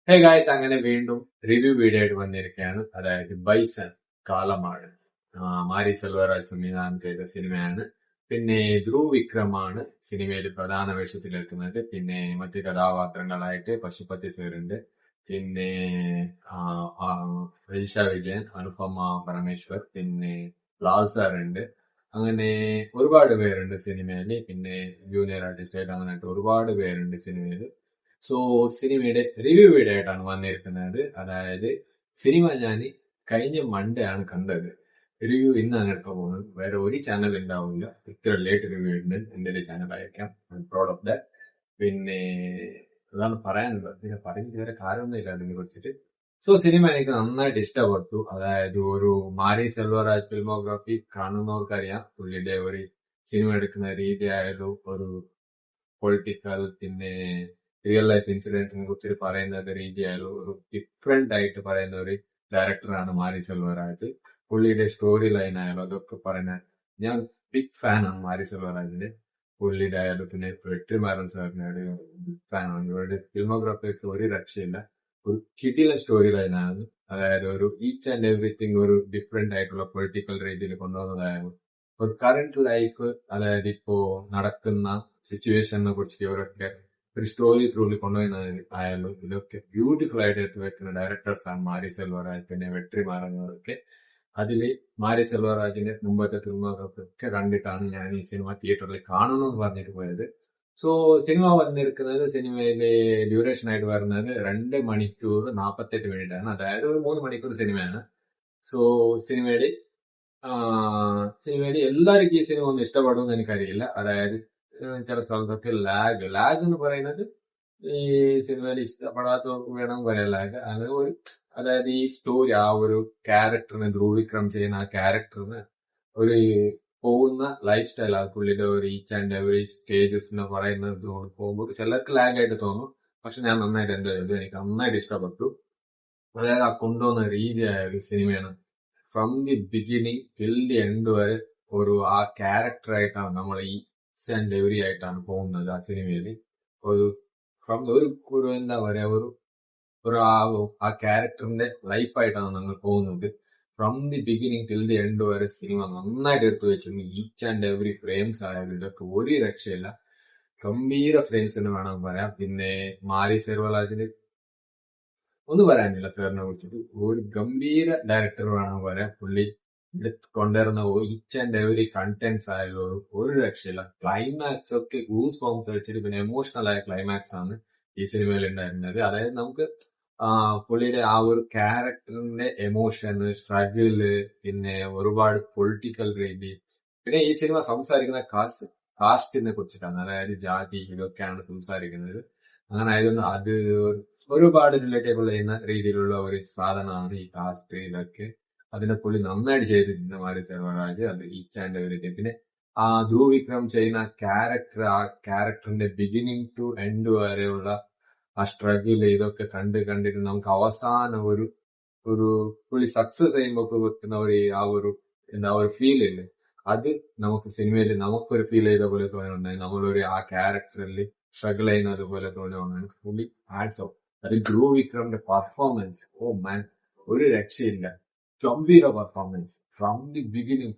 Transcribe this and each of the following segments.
Hey guys, അങ്ങനെ വീണ്ടും review video ആയിട്ട് വന്നിരിക്കുകയാണ്. അതായത് ബൈസൺ കാലമാണ്. മാരി സെൽവരാജ് സംവിധാനം ചെയ്ത സിനിമയാണ്. പിന്നെ ധ്രുവ് വിക്രമാണ് സിനിമയിൽ പ്രധാന വേഷത്തിലെത്തുന്നത്. പിന്നെ മറ്റ് കഥാപാത്രങ്ങളായിട്ട് പശുപതി സാറുണ്ട്. പിന്നെ ആ, ആ, രജിഷ വിജയൻ, അനുപമ പരമേശ്വർ, പിന്നെ ലാൽ സാറുണ്ട്. അങ്ങനെ ഒരുപാട് പേരുണ്ട് സിനിമയിൽ. പിന്നെ ജൂനിയർ ആർട്ടിസ്റ്റ് ആയിട്ട് അങ്ങനെ ഒരുപാട് പേരുണ്ട് സിനിമയിൽ. സോ സിനിമയുടെ റിവ്യൂ വീഡിയോ ആയിട്ടാണ് വന്നിരിക്കുന്നത്. അതായത് സിനിമ ഞാൻ കഴിഞ്ഞ മൺഡേ ആണ് കണ്ടത്. റിവ്യൂ ഇന്നാണ് എടുക്കാൻ പോകുന്നത്. വേറെ ഒരു ചാനൽ ഉണ്ടാവില്ല ഇത്ര ലേറ്റ് റിവ്യൂ ഉണ്ട്. എന്റെ ചാനൽ അയക്കാം. Proud of that. പിന്നെ അതാണ് പറയാനുള്ളത്. പിന്നെ പറഞ്ഞിട്ട് വേറെ കാര്യമൊന്നുമില്ല അതിനെ കുറിച്ചിട്ട്. സോ സിനിമ എനിക്ക് നന്നായിട്ട് ഇഷ്ടപ്പെട്ടു. അതായത് ഒരു മാരി സെൽവരാജ് ഫിൽമോഗ്രാഫി കാണുന്നവർക്കറിയാം പുള്ളിയുടെ ഒരു സിനിമ എടുക്കുന്ന രീതി ആയാലും ഒരു പൊളിറ്റിക്കൽ പിന്നെ റിയൽ ലൈഫ് ഇൻസിഡന്റിനെ കുറിച്ച് പറയുന്ന ഒരു രീതിയായാലും ഒരു ഡിഫറെന്റ് ആയിട്ട് പറയുന്ന ഒരു ഡയറക്ടറാണ് മാരി സെൽവരാജ്. പുള്ളിയുടെ സ്റ്റോറി ലൈൻ ആയാലും അതൊക്കെ പറയുന്ന ഞാൻ ബിഗ് ഫാനാണ് മാരി സെൽവരാജിന്റെ. പുള്ളിയുടെ ആയാലും പിന്നെ വെട്രിമാരൻ സാറിന്റെ ബിഗ് ഫാനാണ്. ഇവരുടെ ഫിൽമോഗ്രാഫിക്ക് ഒരു രക്ഷയില്ല. ഒരു കിടിലൻ സ്റ്റോറി ലൈനാണ്. അതായത് ഒരു ഈച്ച് ആൻഡ് എവറിത്തിങ് ഒരു ഡിഫറെന്റ് ആയിട്ടുള്ള പൊളിറ്റിക്കൽ രീതിയിൽ കൊണ്ടുവന്നതായാലും ഒരു കറന്റ് ലൈഫ്, അതായത് ഇപ്പോ നടക്കുന്ന സിറ്റുവേഷനെ കുറിച്ച് ഇവരൊക്കെ ഒരു സ്റ്റോറി ത്രൂവിൽ കൊണ്ടുപോയി ആയാലും ഇതൊക്കെ ബ്യൂട്ടിഫുൾ ആയിട്ട് എടുത്ത് വെക്കുന്ന ഡയറക്ടേഴ്സ് ആണ് മാരി സെൽവരാജ് പിന്നെ വെട്രിമാരനൊക്കെ. അതില് മാരി സെൽവരാജിന്റെ മുമ്പത്തെ ഫിലിമൊക്കെ കണ്ടിട്ടാണ് ഞാൻ ഈ സിനിമ തിയേറ്ററിൽ കാണണമെന്ന് പറഞ്ഞിട്ട് പോയത്. സോ സിനിമ വന്നിരിക്കുന്നത്, സിനിമയിലെ ഡ്യൂറേഷൻ ആയിട്ട് വരുന്നത് 2 മണിക്കൂർ 48 മിനിറ്റ് ആണ്. അതായത് ഒരു 3 മണിക്കൂർ സിനിമയാണ്. സോ സിനിമയുടെ സിനിമയിൽ എല്ലാവർക്കും ഈ സിനിമ ഒന്നും ഇഷ്ടപ്പെടുമെന്ന് എനിക്കറിയില്ല. അതായത് ചില സ്ഥലത്തൊക്കെ ലാഗ് എന്ന് പറയുന്നത് ഈ സിനിമയിൽ ഇഷ്ടപ്പെടാത്തവർക്ക് വേണം പറയാൻ ലാഗ്. അതായത് ഈ സ്റ്റോറി ആ ഒരു ക്യാരക്ടറിന്, ധ്രുവ് വിക്രം ചെയ്യുന്ന ആ ക്യാരക്ടറിന് ഒരു പോകുന്ന ലൈഫ് സ്റ്റൈൽ, ആ പുള്ളിയുടെ ഒരു ഈച്ച് ആൻഡ് എവറി സ്റ്റേജസ് എന്ന് പറയുന്നത് പോകുമ്പോൾ ചിലർക്ക് ലാഗ് ആയിട്ട് തോന്നും. പക്ഷെ ഞാൻ നന്നായിട്ട് എൻജോയ് ചെയ്തു. എനിക്ക് നന്നായിട്ട് ഇഷ്ടപ്പെട്ടു. അതായത് ആ കൊണ്ടുവന്ന രീതിയായ ഒരു സിനിമയാണ്. From the beginning till the end വരെ ഒരു ആ ക്യാരക്ടർ ആയിട്ടാണ് നമ്മൾ ഈ ആൻഡ് എവറി ആയിട്ടാണ് പോകുന്നത് ആ സിനിമയിൽ. ഒരു ഫ്രം ഒരു എന്താ പറയാ, ഒരു ഒരു ആ ക്യാരക്ടറിന്റെ ലൈഫായിട്ടാണ് നമ്മൾ പോകുന്നത്. From the beginning till the end വരെ സിനിമ നന്നായിട്ട് എടുത്തു വെച്ചിട്ടുണ്ട്. ഈച്ച് ആൻഡ് എവറി ഫ്രെയിംസ് ആയാലും ഇതൊക്കെ ഒരു രക്ഷയില്ല. ഗംഭീര ഫ്രെയിംസ് എന്ന് വേണം പറയാം. പിന്നെ മാരി സെൽവരാജിന് ഒന്നും പറയാനില്ല സാറിനെ കുറിച്ചിട്ട്. ഒരു ഗംഭീര ഡയറക്ടർ വേണം പറയാൻ. പുള്ളി കൊണ്ടുവരുന്ന ഈച്ച് ആൻഡ് എവറി കണ്ടന്റ്സ് ആയാലും ഒരു രക്ഷയില്ല. ക്ലൈമാക്സ് ഒക്കെ ഗൂസ് ബോംസ് വെച്ചിട്ട് പിന്നെ എമോഷണൽ ആയ ക്ലൈമാക്സ് ആണ് ഈ സിനിമയിൽ ഉണ്ടായിരുന്നത്. അതായത് നമുക്ക് പുള്ളിയുടെ ആ ഒരു ക്യാരക്ടറിന്റെ എമോഷൻ, സ്ട്രഗിള്, പിന്നെ ഒരുപാട് പൊളിറ്റിക്കൽ രീതി, പിന്നെ ഈ സിനിമ സംസാരിക്കുന്ന കാസ്റ്റിനെ കുറിച്ചിട്ടാണ്. അതായത് ജാതി ഇതൊക്കെയാണ് സംസാരിക്കുന്നത്. അങ്ങനെ ആയതുകൊണ്ട് അത് ഒരുപാട് റിലേറ്റബിൾ ചെയ്യുന്ന രീതിയിലുള്ള ഒരു സാധനമാണ് ഈ കാസ്റ്റ് ഇതൊക്കെ. അതിനെ പുള്ളി നന്നായിട്ട് ചെയ്തിട്ടുണ്ട് മാരി സെൽവരാജ്. അത് ഈച്ച് ആൻഡ് എവറിത്തിങ്. പിന്നെ ആ ധ്രുവ് വിക്രം ചെയ്യുന്ന ആ ക്യാരക്ടറിന്റെ ബിഗിനിങ് ടു എൻഡ് വരെയുള്ള ആ സ്ട്രഗിൾ ഇതൊക്കെ കണ്ടിട്ട് നമുക്ക് അവസാനം ഒരു ഒരു പുള്ളി സക്സസ് ചെയ്യുമ്പോൾ വെക്കുന്ന ആ ഒരു എന്താ ഒരു ഫീൽ ഇല്ലേ, അത് നമുക്ക് സിനിമയിൽ നമുക്കൊരു ഫീൽ ചെയ്ത പോലെ തോന്നുന്നുണ്ടായി. നമ്മളൊരു ആ ക്യാരക്ടറിൽ സ്ട്രഗിൾ ചെയ്യുന്നത് പോലെ തോന്നുന്നു. പുള്ളി ഹാൻഡ്സ് ഓഫ്. അത് ധ്രുവ് വിക്രമിന്റെ പെർഫോമൻസ്, ഓ മാൻ, ഒരു രക്ഷയില്ല. ഗംഭീര പെർഫോമൻസ് ഫ്രം ദി ബിഗിനിങ്.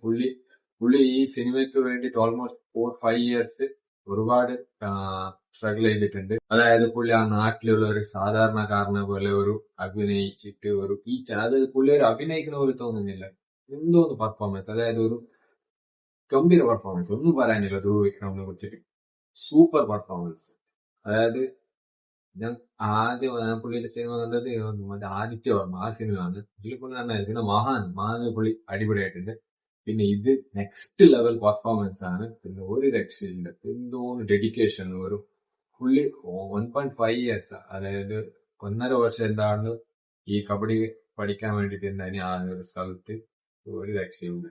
പുള്ളി ഈ സിനിമയ്ക്ക് വേണ്ടിയിട്ട് ഓൾമോസ്റ്റ് 4-5 ഇയേഴ്സ് ഒരുപാട് സ്ട്രഗിൾ ചെയ്തിട്ടുണ്ട്. അതായത് പുള്ളി ആ നാട്ടിലുള്ള ഒരു സാധാരണക്കാരനെ പോലെ ഒരു അഭിനയിച്ചിട്ട് അതായത് പുള്ളി ഒരു അഭിനയിക്കുന്ന പോലെ തോന്നുന്നില്ല. എന്തോന്ന് പെർഫോമൻസ്, അതായത് ഒരു ഗംഭീര പെർഫോമൻസ്, ഒന്നും പറയാനില്ല ധ്രുവ് വിക്രമിനെ കുറിച്ചിട്ട്. Super performance. അതായത് ഞാൻ പുള്ളിയുടെ സിനിമ കണ്ടത് മറ്റേ ആദിത്യവർമ്മ, ആ സിനിമയാണ്. ഇതിൽ പുള്ളി നന്നായിരുന്നു. പിന്നെ മഹാൻ പുള്ളി അടിപൊളിയായിട്ടുണ്ട്. പിന്നെ ഇത് നെക്സ്റ്റ് ലെവൽ പെർഫോമൻസ് ആണ്. പിന്നെ ഒരു രക്ഷയില്ല. എന്തോ ഡെഡിക്കേഷൻ. പുള്ളി 1.5 ഇയേഴ്സ്, അതായത് 1.5 വർഷം എന്താണ് ഈ കബഡി പഠിക്കാൻ വേണ്ടിട്ട് ഉണ്ടായി ആ ഒരു സ്ഥലത്ത്. ഒരു രക്ഷയില്ല.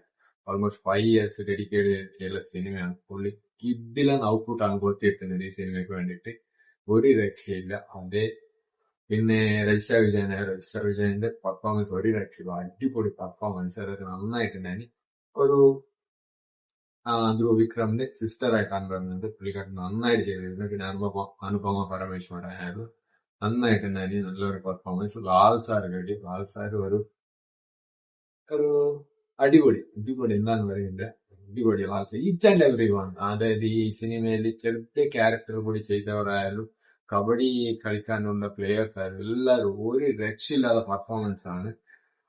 ഓൾമോസ്റ്റ് 5 ഇയേഴ്സ് ഡെഡിക്കേറ്റ് ചെയ്ത സിനിമയാണ്. പുള്ളി കിഡിലൻ ഔട്ട്പുട്ടാണ് കൊടുത്തിരിക്കുന്നത് ഈ സിനിമയ്ക്ക് വേണ്ടിയിട്ട്. ഒരു രക്ഷയില്ല. പിന്നെ രജിഷ വിജയന്റെ പെർഫോമൻസ് ഒരു രക്ഷയില്ല. അടിപൊളി പെർഫോമൻസ്, അതൊക്കെ നന്നായിട്ടുണ്ടായി. ഒരു ധ്രുവ് വിക്രമിന്റെ സിസ്റ്റർ ആയിട്ടാണ് വരുന്നത്. പുള്ളിക്കാരൻ നന്നായിട്ട് ചെയ്തിരുന്നത്. പിന്നെ അനുപമ പരമേശ്വരൻ ആയിരുന്നു. നന്നായിട്ടുണ്ടായി, നല്ലൊരു പെർഫോമൻസ്. ലാൽ സാർ കിട്ടി. ലാൽ സാർ ഒരു ഒരു അടിപൊളി എന്താന്ന് പറയുന്നില്ല, അടിപൊളി Lal sir. Each and every one, അതായത് ഈ സിനിമയിൽ ചെറുത്തെ ക്യാരക്ടർ കൂടി ചെയ്തവരായാലും കബഡി കളിക്കാനുള്ള പ്ലേയേഴ്സ് ആയാലും എല്ലാവരും ഒരു രക്ഷയില്ലാത്ത പെർഫോമൻസ് ആണ്.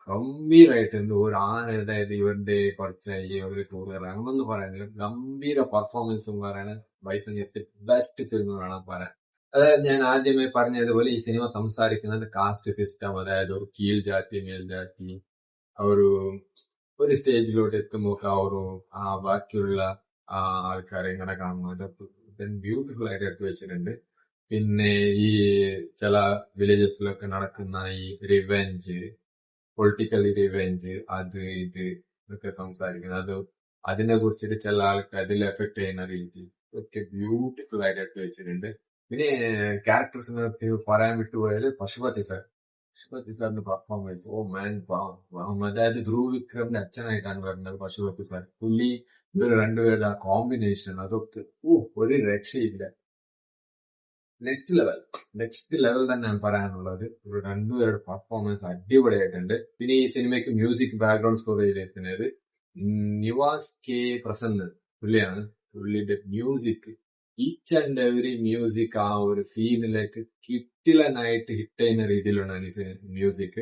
ഗംഭീരായിട്ടുണ്ട്. ഒരു ആന, അതായത് ഇവരുടെ കുറച്ച് ഇവരുടെ കൂടുതൽ അങ്ങനൊന്നും പറയാനില്ല, ഗംഭീര പെർഫോമൻസും പറയണ ബൈസൺ ജസ്റ്റ് ബെസ്റ്റ് ഫിലിം വേണം പറയാൻ. അതായത് ഞാൻ ആദ്യമേ പറഞ്ഞതുപോലെ ഈ സിനിമ സംസാരിക്കുന്നത് കാസ്റ്റ് സിസ്റ്റം, അതായത് ഒരു കീഴ് ജാതി മേൽജാതി, ഒരു സ്റ്റേജിലോട്ട് എത്തുമ്പോൾ ബാക്കിയുള്ള ആൾക്കാരെ ഇങ്ങനെ കാണുന്നത് ബ്യൂട്ടിഫുൾ ആയിട്ട് എടുത്തു വെച്ചിട്ടുണ്ട്. പിന്നെ ഈ ചില വില്ലേജസിലൊക്കെ നടക്കുന്ന ഈ റിവെഞ്ച്, പൊളിറ്റിക്കൽ റിവെഞ്ച്, അത് ഇത് ഇതൊക്കെ സംസാരിക്കുന്നത്, അതിനെ കുറിച്ചിട്ട് ചില ആൾക്ക് അതിൽ എഫക്ട് ചെയ്യുന്ന രീതി ഒക്കെ ബ്യൂട്ടിഫുൾ ആയിട്ട് എടുത്തു വെച്ചിട്ടുണ്ട്. പിന്നെ ക്യാരക്ടേഴ്സിനെ പറയാൻ വിട്ടുപോയാല് പശുപതി സാറിന്റെ പെർഫോമൻസ്, ഓ മാൻ, അതായത് ധ്രുവ് വിക്രമിന്റെ അച്ഛനായിട്ടാണ് വരുന്നത് പശുപതി സാർ. പുള്ളി ഇവർ രണ്ടുപേരുടെ ആ കോമ്പിനേഷൻ, അതൊക്കെ ഒരു രക്ഷയില്ല. നെക്സ്റ്റ് ലെവൽ തന്നെയാണ് പറയാനുള്ളത്. ഒരു രണ്ടുപേരുടെ പെർഫോമൻസ് അടിപൊളിയായിട്ടുണ്ട്. പിന്നെ ഈ സിനിമയ്ക്ക് മ്യൂസിക് ബാക്ക്ഗ്രൗണ്ട് സ്കോർ ചെയ്തിരിക്കുന്നത് നിവാസ് കെ പ്രസന്ന് പുള്ളിയാണ്. പുള്ളിയുടെ music, each and every music ആ ഒരു സീനിലേക്ക് കിട്ടിലനായിട്ട് ഹിറ്റ് ചെയ്യുന്ന രീതിയിലുള്ള മ്യൂസിക്.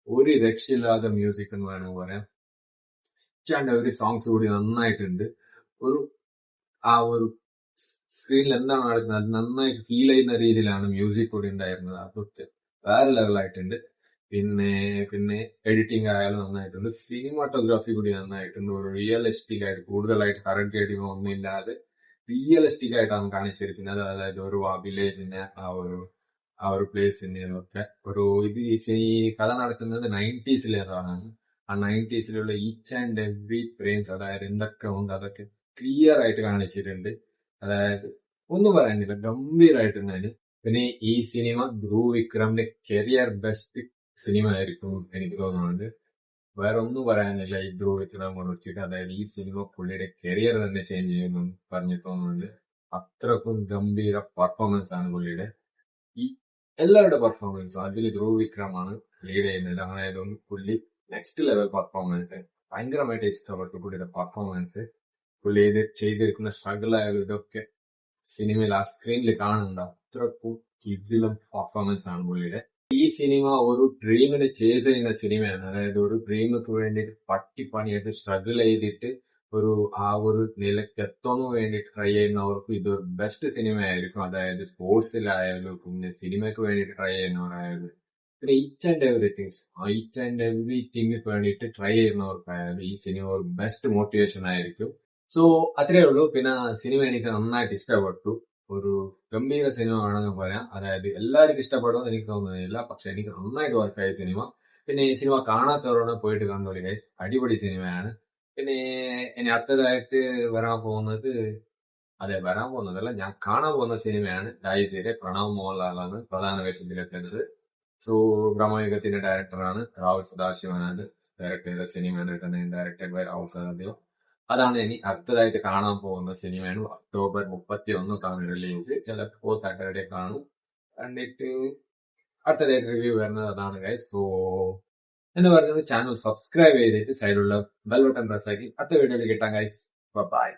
ഒരു രക്ഷയില്ലാത്ത മ്യൂസിക് എന്ന് വേണമെങ്കിൽ പറയാം. ഈച്ച് ആൻഡ് എവറി സോങ്സ് കൂടി നന്നായിട്ടുണ്ട്. ഒരു സ്ക്രീനിൽ എന്താണ് നടക്കുന്നത് അത് നന്നായിട്ട് ഫീൽ ചെയ്യുന്ന രീതിയിലാണ് മ്യൂസിക് കൂടി ഉണ്ടായിരുന്നത്. അതൊക്കെ വേറെ ലെവലായിട്ടുണ്ട്. പിന്നെ എഡിറ്റിംഗ് ആയാലും നന്നായിട്ടുണ്ട്. സിനിമാറ്റോഗ്രാഫി കൂടി നന്നായിട്ടുണ്ട്. ഒരു റിയലിസ്റ്റിക് ആയിട്ട്, കൂടുതലായിട്ട് കറണ്ട് എഡിറ്റിംഗ് ഒന്നുമില്ലാതെ റിയലിസ്റ്റിക് ആയിട്ടാണ് കാണിച്ചിരിക്കുന്നത്. അതായത് ഒരു വില്ലേജിനെ ആ ഒരു പ്ലേസിനെ ഒക്കെ ഈ കഥ നടക്കുന്നത് 90s-ലാണ്. ആ 90s-ലുള്ള ഈച്ച് ആൻഡ് എവറി ഫ്രെയിംസ്, അതായത് എന്തൊക്കെ ഉണ്ട് അതൊക്കെ ക്ലിയർ ആയിട്ട് കാണിച്ചിട്ടുണ്ട്. അതായത് ഒന്നും പറയാനില്ല, ഗംഭീരായിട്ടുണ്ടായിരുന്നു. പിന്നെ ഈ സിനിമ ധ്രുവ് വിക്രമിന്റെ കരിയർ ബെസ്റ്റ് സിനിമ ആയിരിക്കും എനിക്ക് തോന്നുന്നുണ്ട്. വേറെ ഒന്നും പറയാനില്ല ഈ ധ്രുവ് വിക്രം കുറിച്ചിട്ട്. അതായത് ഈ സിനിമ പുള്ളിയുടെ കരിയർ തന്നെ ചേഞ്ച് ചെയ്യുന്നു പറഞ്ഞു തോന്നുന്നുണ്ട്. അത്രക്കും ഗംഭീര പെർഫോമൻസ് ആണ് പുള്ളിയുടെ. ഈ എല്ലാവരുടെ പെർഫോമൻസും അതിൽ ധ്രുവ് വിക്രമാണ് ലീഡ് ചെയ്യുന്നത്. അതായത് പുള്ളി നെക്സ്റ്റ് ലെവൽ പെർഫോമൻസ്. ഭയങ്കരമായിട്ട് ഇഷ്ടപ്പെട്ടു പുള്ളിയുടെ പെർഫോമൻസ്. പുള്ളി ചെയ്തിരിക്കുന്ന സ്ട്രഗിൾ ആയാലും ഇതൊക്കെ സിനിമയിൽ ആ സ്ക്രീനിൽ കാണുന്നുണ്ട്. അത്രക്കും കിടിലം പെർഫോമൻസ് ആണ് പുള്ളിയുടെ. ഈ സിനിമ ഒരു ഡ്രീമിനെ ചേസ് ചെയ്യുന്ന സിനിമയാണ്. അതായത് ഒരു ഡ്രീമിക്ക് വേണ്ടിയിട്ട് പണിയെടുത്ത് സ്ട്രഗിൾ ചെയ്തിട്ട് ഒരു നിലയ്ക്ക് എത്താൻ വേണ്ടി ട്രൈ ചെയ്യുന്നവർക്ക് ഇതൊരു ബെസ്റ്റ് സിനിമ ആയിരിക്കും. അതായത് സ്പോർട്സിലായാലും പിന്നെ സിനിമയ്ക്ക് വേണ്ടിയിട്ട് ട്രൈ ചെയ്യുന്നവരായാലും പിന്നെ ഈച്ച് ആൻഡ് എവറിത്തിങ് വേണ്ടിയിട്ട് ട്രൈ ചെയ്യുന്നവർക്കായാലും ഈ സിനിമ ഒരു ബെസ്റ്റ് മോട്ടിവേഷൻ ആയിരിക്കും. സോ അത്രേ ഉള്ളൂ. പിന്നെ സിനിമ എനിക്ക് നന്നായിട്ട് ഇഷ്ടപ്പെട്ടു. ഒരു ഗംഭീര സിനിമ ആണെന്ന് പറയാം. അതായത് എല്ലാവർക്കും ഇഷ്ടപ്പെടുമെന്ന് എനിക്ക് തോന്നുന്നില്ല, പക്ഷെ എനിക്ക് നന്നായിട്ട് വർക്കായ സിനിമ. പിന്നെ ഈ സിനിമ കാണാത്തവരോട് പോയിട്ട് കണ്ടോളി ഗൈസ്, അടിപൊളി സിനിമയാണ്. പിന്നെ ഇനി അടുത്തതായിട്ട് വരാൻ പോകുന്നതല്ല, ഞാൻ കാണാൻ പോകുന്ന സിനിമയാണ് ഡൈസിയുടെ. പ്രണവ് മോഹൻലാലാണ് പ്രധാന വേഷത്തിലെത്തുന്നത്. സോ ബ്രഹ്മയുഗത്തിന്റെ ഡയറക്ടറാണ് രാഹുൽ സദാശിവനാണ് ഡയറക്ട് ചെയ്ത സിനിമയാണ്. Directed by Rahul Sadashiva. അതാണ് ഇനി അടുത്തതായിട്ട് കാണാൻ പോകുന്ന സിനിമയാണ്. October 31 release. ചിലപ്പോൾ സാറ്റർഡേ കാണും. കണ്ടിട്ട് അടുത്തതായിട്ട് റിവ്യൂ വരുന്നത് അതാണ് ഗൈസ്. സോ എന്ന് പറയുന്നത് ചാനൽ സബ്സ്ക്രൈബ് ചെയ്തിട്ട് സൈഡിലുള്ള ബെൽ ബട്ടൺ പ്രസ് ആക്കി അടുത്ത വീഡിയോയിൽ കിട്ടാം ഗൈസ്. ബൈ.